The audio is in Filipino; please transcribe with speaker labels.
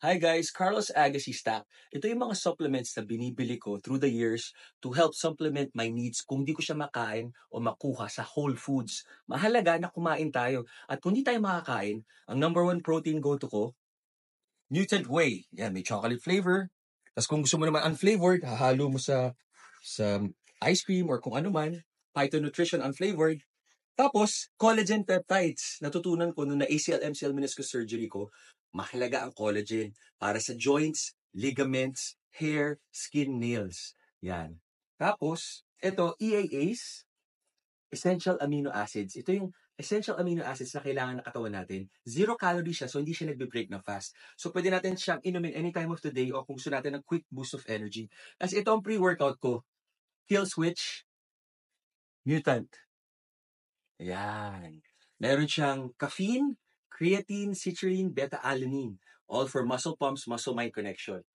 Speaker 1: Hi guys, Carlos Agasista. Ito yung mga supplements na binibili ko through the years to help supplement my needs kung di ko siya makain o makuha sa Whole Foods. Mahalaga na kumain tayo. At kung di tayo makakain, ang number one protein go-to ko, Mutant Whey. Yan, may chocolate flavor. Tapos kung gusto mo naman unflavored, hahalo mo sa ice cream or kung ano man. Phytonutrition unflavored. Tapos, collagen peptides. Natutunan ko nung na-ACL, MCL meniscus surgery ko, mahalaga ang collagen para sa joints, ligaments, hair, skin, nails. Yan. Tapos, ito, EAAs, essential amino acids. Ito yung essential amino acids na kailangan ng katawan natin. Zero calorie siya, so hindi siya nagbe-break ng fast. So, pwede natin siyang inumin any time of the day o kung gusto natin ng quick boost of energy. As ito ang pre-workout ko. Kill Switch, Mutant. Ayan. Meron siyang caffeine, creatine, citrulline, beta-alanine. All for muscle pumps, muscle-mind connection.